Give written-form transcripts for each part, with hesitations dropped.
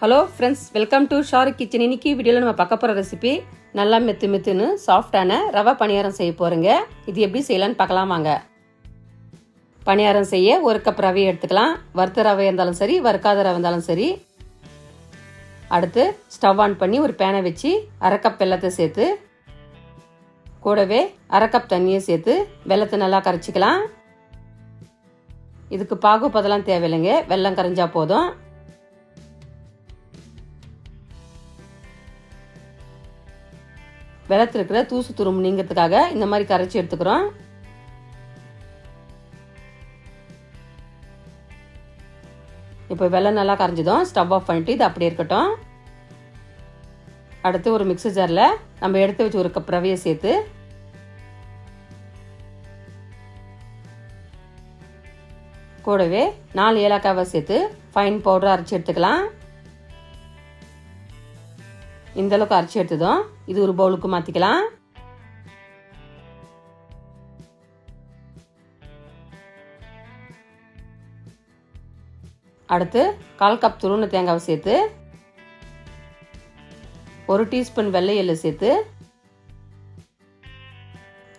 Hello friends, welcome to Sharu kitchen. இன்னைக்கு வீடியோவில் நம்ம பார்க்க போகிற ரெசிபி நல்லா மெத்துன்னு சாஃப்டான ரவை பணியாரம் செய்ய போகிறோங்க. இது எப்படி செய்யலான்னு பார்க்கலாம் வாங்க. பணியாரம் செய்ய 1 கப் ரவையை எடுத்துக்கலாம். வறுத்த ரவை இருந்தாலும் சரி, வறுக்காத ரவை இருந்தாலும் சரி. அடுத்து ஸ்டவ் ஆன் பண்ணி ஒரு பேனை வச்சு 1/2 கப் வெல்லத்தை சேர்த்து கூடவே 1/2 கப் தண்ணியை சேர்த்து வெல்லத்தை நல்லா கரைச்சிக்கலாம். இதுக்கு பாகு பதெல்லாம் தேவையில்லைங்க, வெல்லம் கரைஞ்சா போதும். வெள்ளத்தில் இருக்கிற தூசு துரும்பு நீங்கிறதுக்காக இந்த மாதிரி கரைச்சி எடுத்துக்கிறோம். இப்போ வெள்ளம் நல்லா கரைஞ்சதும் ஸ்டவ் ஆஃப் பண்ணிட்டு இது அப்படியே இருக்கட்டும். அடுத்து ஒரு மிக்ஸி ஜாரில் நம்ம எடுத்து வச்சு 1 கப் ரவையை சேர்த்து கூடவே 4 ஏலக்காவை சேர்த்து ஃபைன் பவுடர் அரைச்சி எடுத்துக்கலாம். இந்த அளவுக்கு அரைச்சி எடுத்ததும் இது ஒரு பவுலுக்கு மாற்றிக்கலாம். அடுத்து 1/4 கப் துருவன தேங்காவை சேர்த்து 1 டீஸ்பூன் வெள்ளை எள்ளு சேர்த்து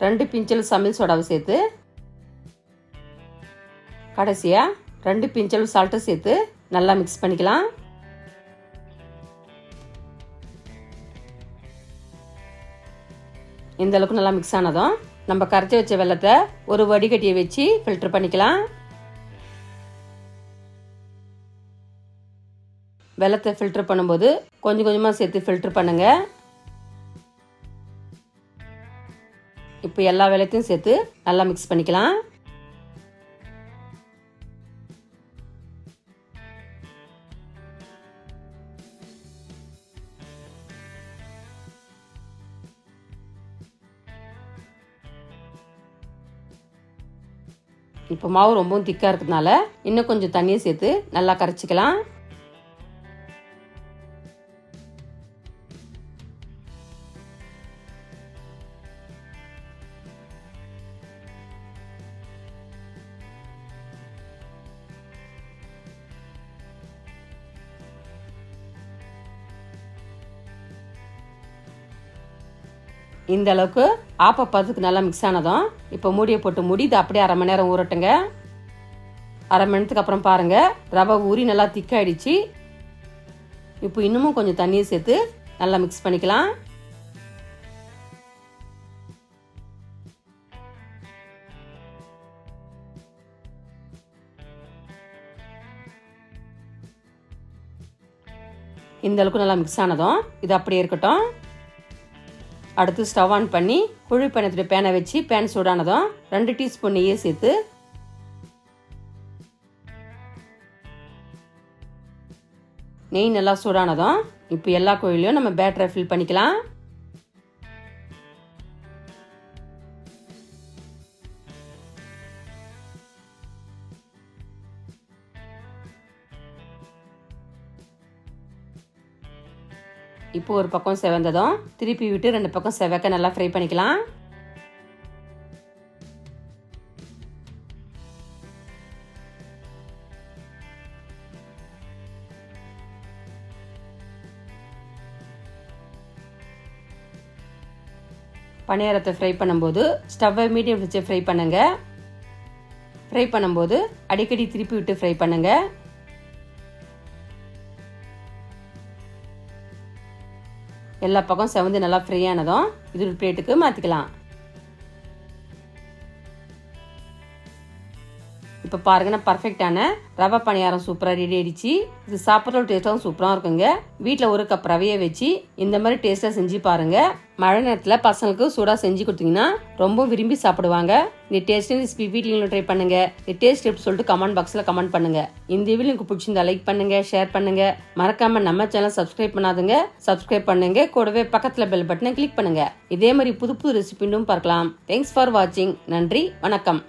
2 பிஞ்சல் சமையல் சோடாவை சேர்த்து கடைசியாக 2 பிஞ்சல் சால்ட்டை சேர்த்து நல்லா மிக்ஸ் பண்ணிக்கலாம். இந்த அளவுக்கு நல்லா மிக்ஸ் ஆனதும் நம்ம கரைச்சி வச்ச வெல்லத்தை ஒரு வடிகட்டியை வச்சு ஃபில்டர் பண்ணிக்கலாம். வெல்லத்தை ஃபில்டர் பண்ணும்போது கொஞ்சம் கொஞ்சமாக சேர்த்து ஃபில்டர் பண்ணுங்க. இப்போ எல்லா வெல்லத்தையும் சேர்த்து நல்லா மிக்ஸ் பண்ணிக்கலாம். இப்போ மாவு ரொம்பவும் திக்காக இருக்கிறதுனால இன்னும் கொஞ்சம் தண்ணியை சேர்த்து நல்லா கரைச்சிக்கலாம். இந்த அளவுக்கு ஆப்பப்பதத்துக்கு நல்லா மிக்ஸ் ஆனதும் இப்போ மூடியை போட்டு மூடி இதை அப்படியே 1/2 மணி நேரம் ஊறட்டுங்க. 1/2 மணி நேரத்துக்கு அப்புறம் பாருங்க, ரவை ஊறி நல்லா திக்காயிடுச்சு. இப்போ இன்னமும் கொஞ்சம் தண்ணியை சேர்த்து நல்லா மிக்ஸ் பண்ணிக்கலாம். இந்த அளவுக்கு நல்லா மிக்ஸ் ஆனதும் இது அப்படியே இருக்கட்டும். அடுத்து ஸ்டவ் ஆன் பண்ணி குழி பணத்துடைய பேனை வச்சு பேன் சூடானதும் 2 டீஸ்பூன் நெய்யை சேர்த்து நெய் நல்லா சூடானதும் இப்போ எல்லா குழிலையும் நம்ம பேட்டரை ஃபில் பண்ணிக்கலாம். இப்போ ஒரு பக்கம் செவந்ததும் திருப்பி விட்டு 2 பக்கம் செவக்க நல்லா ஃப்ரை பண்ணிக்கலாம். பணியாரத்தை ஃப்ரை பண்ணும்போது ஸ்டவ்வை மீடியம் வச்சு ஃப்ரை பண்ணுங்க. ஃப்ரை பண்ணும்போது அடிக்கடி திருப்பி விட்டு ஃப்ரை பண்ணுங்க. எல்லா பக்கம் செவந்து நல்லா ஃப்ரை ஆனதும் இது ஒரு பிளேட்டுக்கு மாற்றிக்கலாம். இப்போ பாருங்க, நான் பர்ஃபெக்டான ரவை பணியாரம் சூப்பராக ரெடி ஆயிடுச்சு. இது சாப்பிட்ற டேஸ்ட்டாகவும் சூப்பராக இருக்குங்க. வீட்டில் 1 கப் ரவையை வச்சு இந்த மாதிரி டேஸ்ட்டாக செஞ்சு பாருங்க. மழை நேரத்தில் பசங்களுக்கு சூடாக செஞ்சு கொடுத்தீங்கன்னா ரொம்ப விரும்பி சாப்பிடுவாங்க. இந்த டேஸ்ட் ரெசிபி வீட்லையும் ட்ரை பண்ணுங்க. இந்த டேஸ்ட் எப்படி சொல்லிட்டு கமெண்ட் பாக்ஸில் கமெண்ட் பண்ணுங்க. இந்த வீடியோ உங்களுக்கு பிடிச்சிருந்தா லைக் பண்ணுங்க, ஷேர் பண்ணுங்க. மறக்காம நம்ம சேனல் சப்ஸ்கிரைப் பண்ணாதுங்க, சப்ஸ்கிரைப் பண்ணுங்க. கூடவே பக்கத்தில் பெல் பட்டனை கிளிக் பண்ணுங்க. இதே மாதிரி புது புது ரெசிபி இன்னும் பார்க்கலாம். தேங்க்ஸ் ஃபார் வாட்சிங். நன்றி, வணக்கம்.